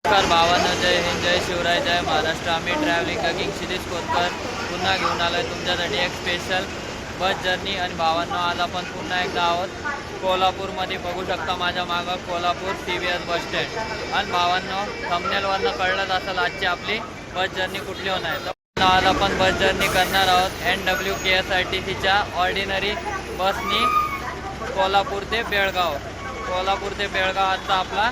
नमस्कार भावांनो, जय हिंद, जय शिवराय, जय महाराष्ट्र. आम्ही ट्रॅव्हलिंग किंग क्षितिज कोतकर पुन्हा घेऊन आलो आहे तुमच्यासाठी एक स्पेशल बस जर्नी. आणि भावांनो, आज आपण पुन्हा एकदा आहोत कोल्हापूरमध्ये. बघू शकता माझ्या मागं कोल्हापूर CVS बस स्टँड. आणि भावांनो, थंबनेलवरनं कळलंच असेल आजची आपली बस जर्नी कुठली होणार आहे. तर आज आपण बस जर्नी करणार आहोत NWKSRTCच्या ऑर्डिनरी बसनी कोल्हापूर ते बेळगाव. कोल्हापूर ते बेळगाव आजचा आपला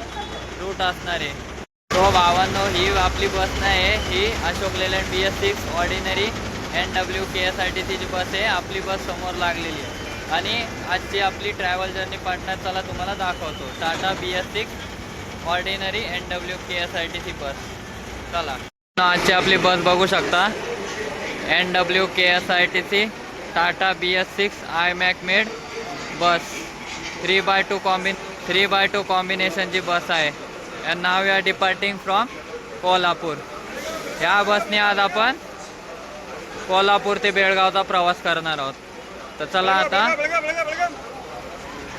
रूट असणार आहे. तो भावांनो, ही आपली बस नाही आहे, ही अशोक लेलँड BS6 ऑर्डिनरी NWKSRTCची बस आहे. आपली बस समोर लागलेली आहे. आणि आजची आपली ट्रॅव्हल जर्नी पार्टनर चला तुम्हाला दाखवतो. टाटा BS6 ऑर्डिनरी NWKSRTC बस. चला, आजची आपली बस बघू शकता. NWKSRTC Tata BS6 iMac made बस 3x2 कॉम्बिनेशनची बस आहे. and now we are departing from Kolhapur. या बसने आज आपण कोल्हापूर ते बेळगावचा प्रवास करणार आहोत. तर चला आता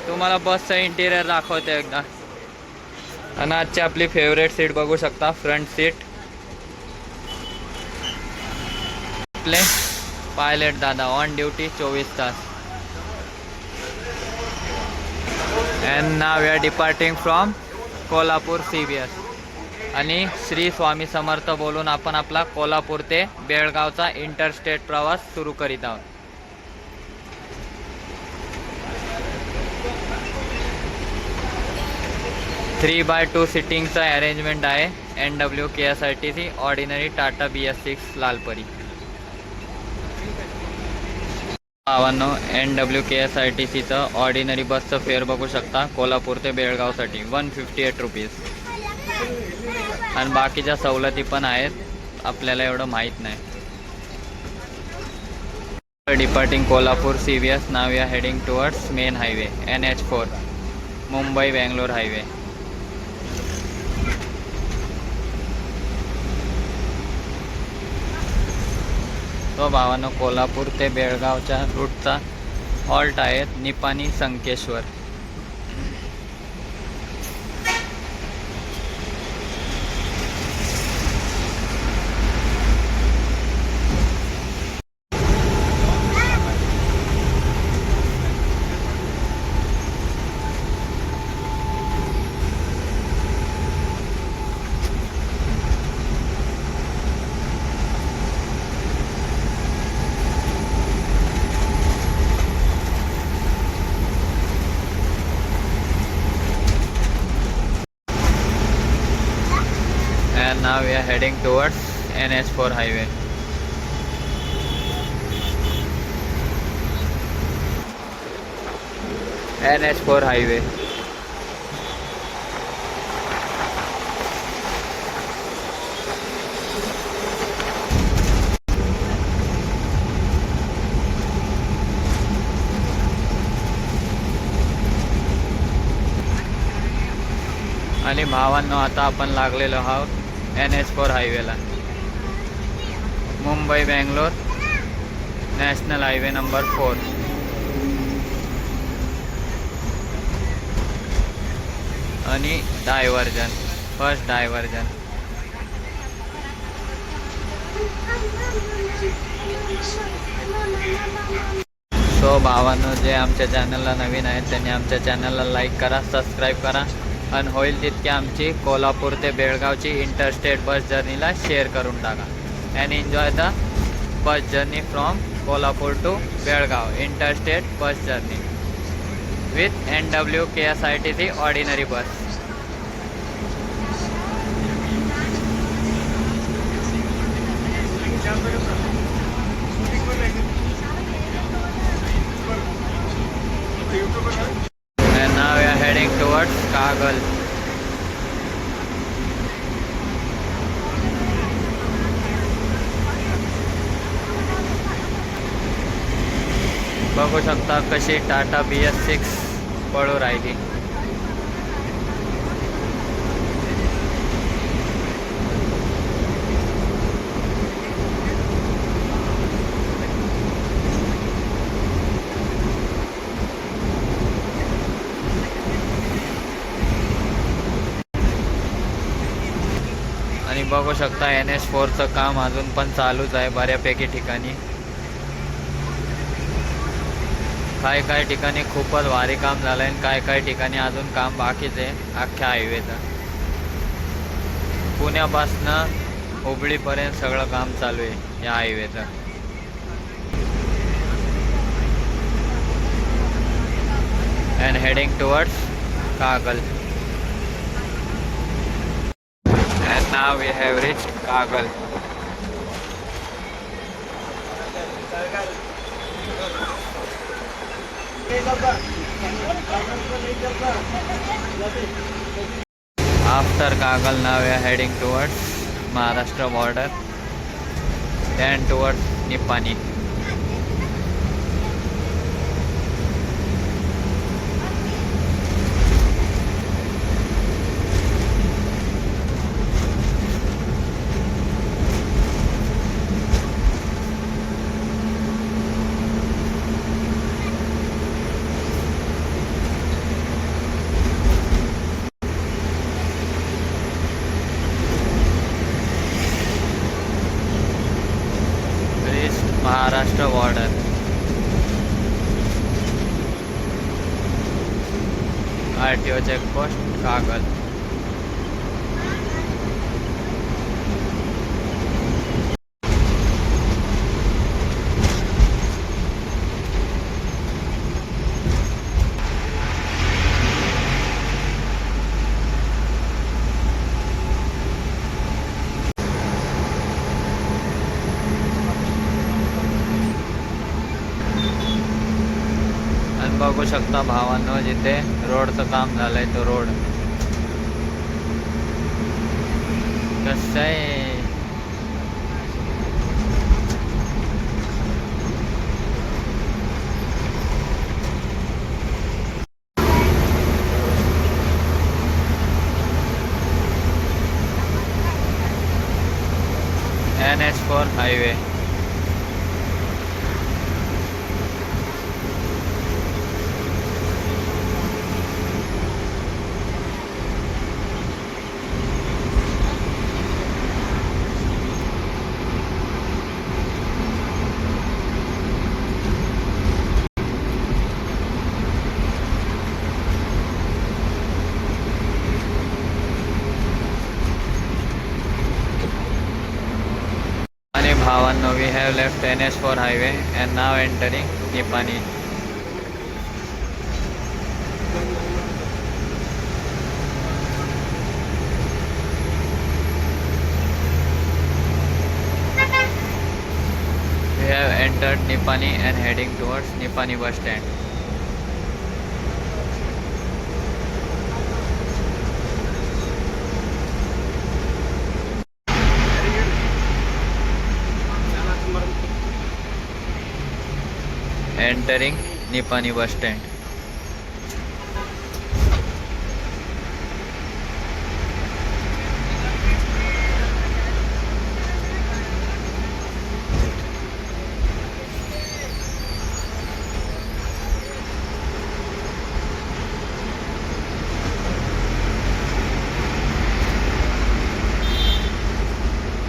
तुम्हाला बसचं इंटिरियर दाखवते एकदा. आणि आजची आपली फेवरेट सीट बघू शकता, फ्रंट सीट. आपले पायलट दादा on duty 24 Tas. and now we are departing from Kolhapur CVS. आणि श्री स्वामी समर्थ बोलून आपण आपला कोल्हापूर ते बेळगावचा इंटरस्टेट प्रवास सुरू करीत आहोत. थ्री बाय टू सिटिंगचा अरेंजमेंट आहे NWKSRTC ordinary Tata BS6 Lalpari. भावांनो, NWKSRTCचं ऑर्डिनरी बसचं फेअर बघू शकता. कोल्हापूर ते बेळगावसाठी 158 रुपीज. आणि बाकीच्या सवलती पण आहेत, आपल्याला एवढं माहीत नाही. Departing Kolhapur CVS. नाव या heading towards main highway NH4 Mumbai Bangalore highway. तो भावांनो, कोल्हापूर ते बेळगावच्या रूटचा हॉल्ट आहेत Nipani Sankeshwar. And now we are heading towards NH4 highway. NH4 highway. आणि भावांनो, आता आपण लागलेलो आहोत NH4 हायवेला. Mumbai Bangalore national highway number 4. आणि डायव्हर्जन, फर्स्ट डायव्हर्जन. सो भावांनो, जे आमच्या चॅनलला नवीन आहेत त्यांनी आमच्या चॅनलला लाईक करा, सबस्क्राईब करा. आणि होईल तितकी आमची कोल्हापूर ते बेळगावची इंटरस्टेट बस जर्नीला शेअर करून टाका. And enjoy the bus journey from Kolhapur to Belgaum interstate bus journey with NWKSRTC ordinary bus. And now we are heading towards Kagal. बघू शकता कशी टाटा BS6 पळू राहिली. आणि बघू शकता NH4चं काम अजून पण चालूच आहे बऱ्यापैकी ठिकाणी. काही ठिकाणी खूपच भारी काम झालं आहे आणि काही ठिकाणी अजून काम बाकीच आहे अख्ख्या हायवेचं. पुण्यापासनं हुबळीपर्यंत सगळं काम चालू आहे या हायवेचं. And heading towards Kagal. And now we have reached Kagal. After Kagal, now we are heading towards Maharashtra border and towards Nipani. Maharashtra border. RTO checkpost Kagal. बघू शकता भावांनो, जिथे रोडचं काम झालंय तो रोड कसं आहे. NH4 highway. Bhavan, we have left NH4 highway and now entering Nipani. We have entered Nipani and heading towards Nipani bus stand. Entering Nipani bus stand.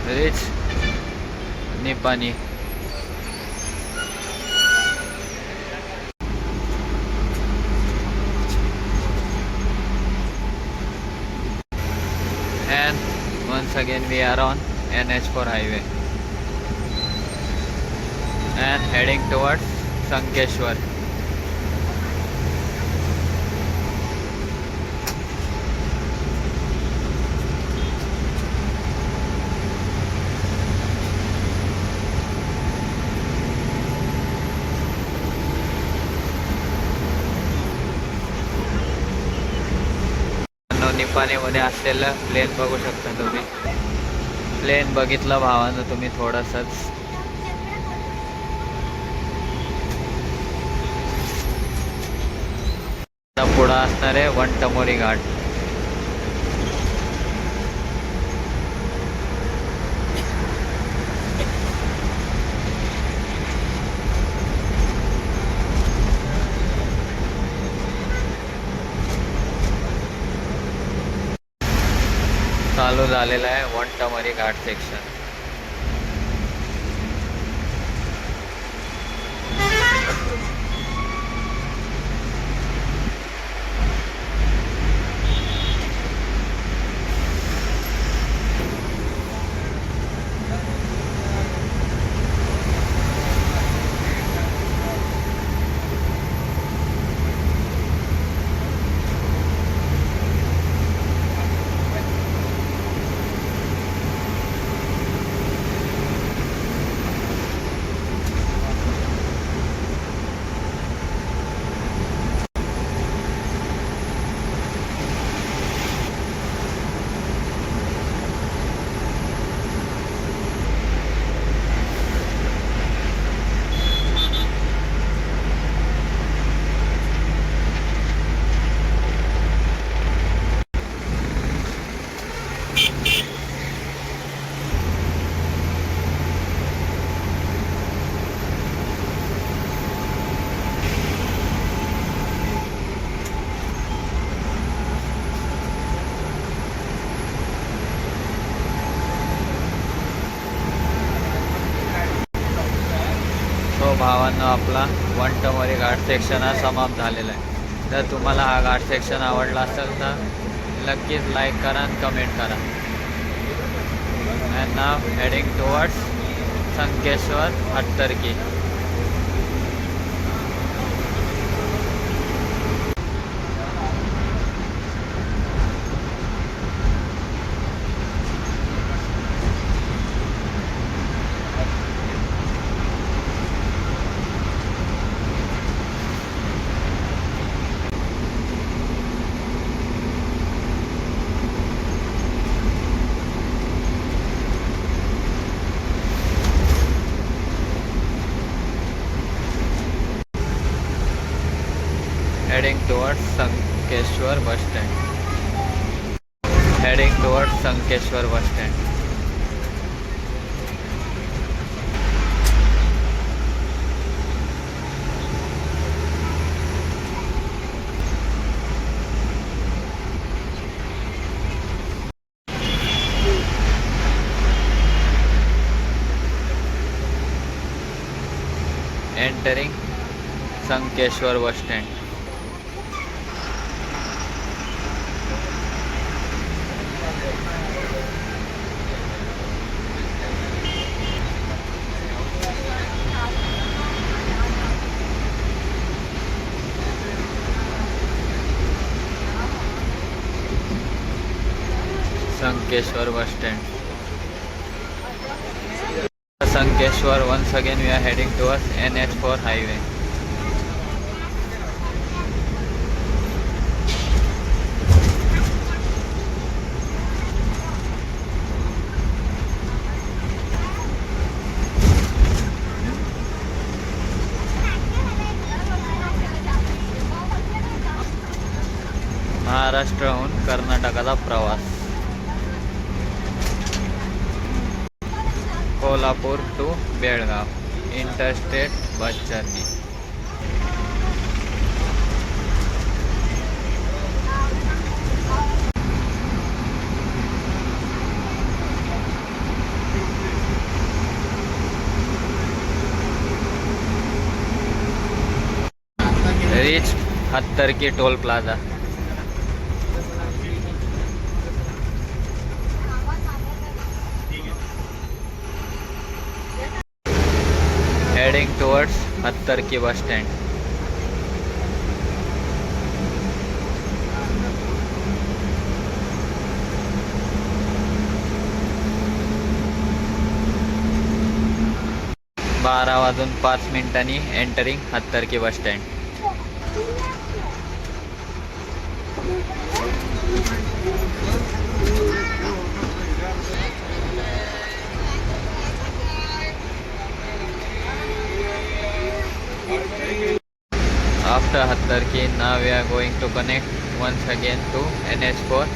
Reach Nipani. And once again we are on NH4 highway and heading towards Sankeshwar. निपाणीमध्ये असलेलं plane बघू शकता तुम्ही. Plane बघितलं भावानं तुम्ही थोडंसंच. पुढं असणार आहे वनटमोरी घाट. चालू झालेला आहे वंटमरी घाट सेक्शन. भावांनो, आपला वंटमरी घाट सेक्शन हा समाप्त झालेला आहे. जर तुम्हाला हा घाट सेक्शन आवडला असेल तर नक्कीच लाईक करा आणि कमेंट करा. And now heading towards Sankeshwar Hattarki. Heading towards Sankeshwar bus stand. Heading towards Sankeshwar bus stand. Entering Sankeshwar bus stand. Sankeshwar bus stand. Sankeshwar, once again we are heading towards NH4 highway. महाराष्ट्राहून कर्नाटकाचा प्रवास. Kolhapur to Belgaum interstate bus journey. Reach Hattarki toll plaza. Heading towards Hattarki bus stand. बारा वाजून 5 मिनिटांनी entering Hattarki bus stand. After Hattarki, now we are going to connect once again to NH4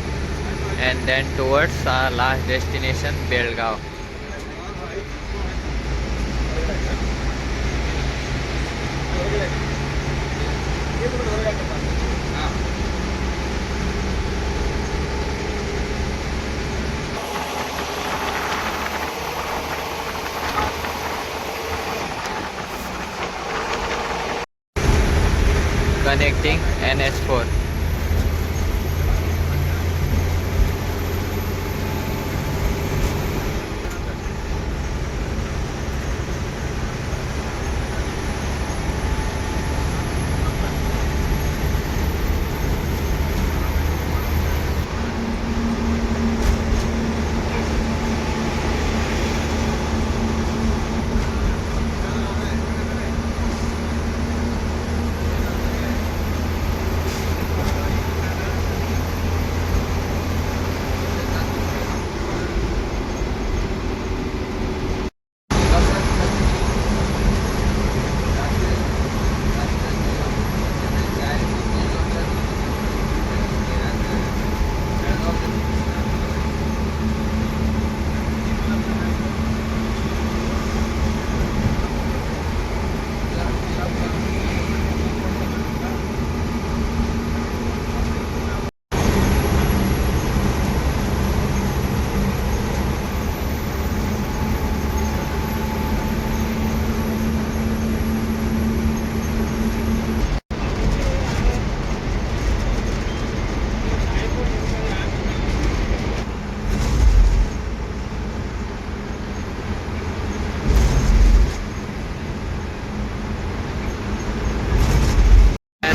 and then towards our last destination Belgaum. Connecting NH4.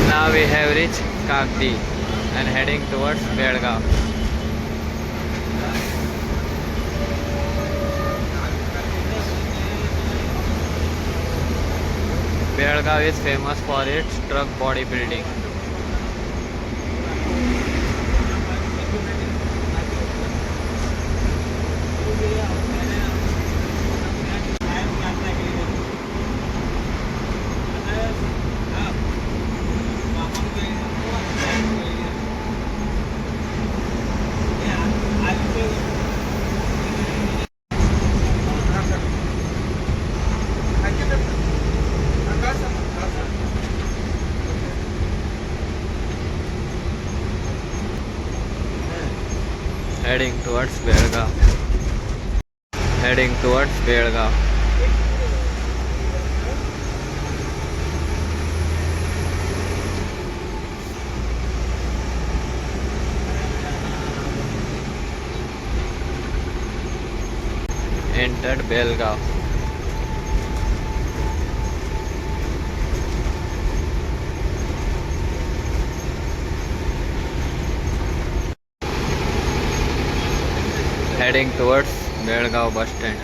Now we have reached Kagdi and heading towards Belgaum. Belgaum is famous for its truck bodybuilding. Heading towards Belgaum. Heading towards Belgaum. Entered Belgaum. Heading towards Belgaum bus stand.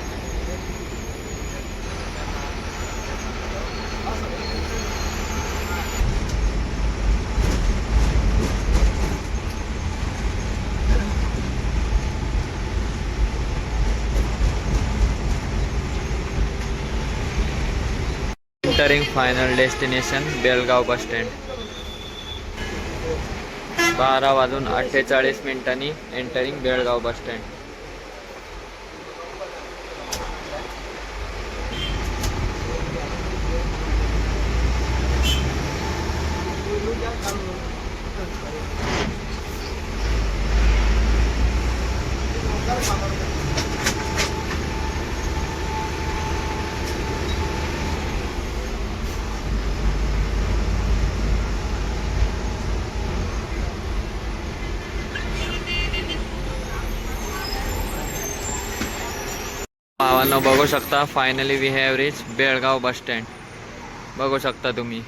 Entering final destination Belgaum bus stand. 12:48 entering Belgaum bus stand. भावांनो बघू शकता finally we have reach Belgaum bus stand बघू शकता तुम्ही.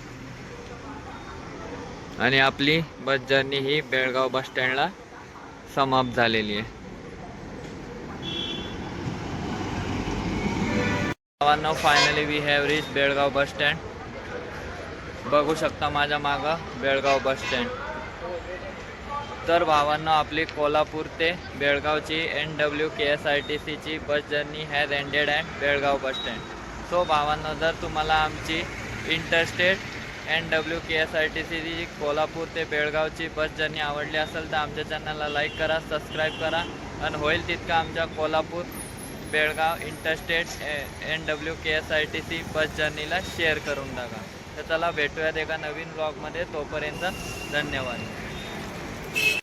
आणि आपली bus journey ही बेळगाव बस स्टँडला समाप्त झालेली आहे. भावांनो finally we have reach Belgaum bus stand. बघू शकता माझ्या मागं बेळगाव बस स्टँड. तर भावांनो आपली कोल्हापूर ते बेळगावची NW KSRTCची bus journey has ended at Belgaum bus stand. सो भावांनो जर तुम्हाला आमची इंटरस्टेट NW KSRTCची कोल्हापूर ते बेळगावची बस जर्नी आवडली असेल तर आमच्या चॅनलला लाईक करा, सबस्क्राईब करा आणि होईल तितकं आमच्या Kolhapur Belgaum interstate NW KSRTC बस जर्नीला शेअर करून टाका. तर चला भेटूयात एका नवीन ब्लॉगमध्ये. तोपर्यंत धन्यवाद.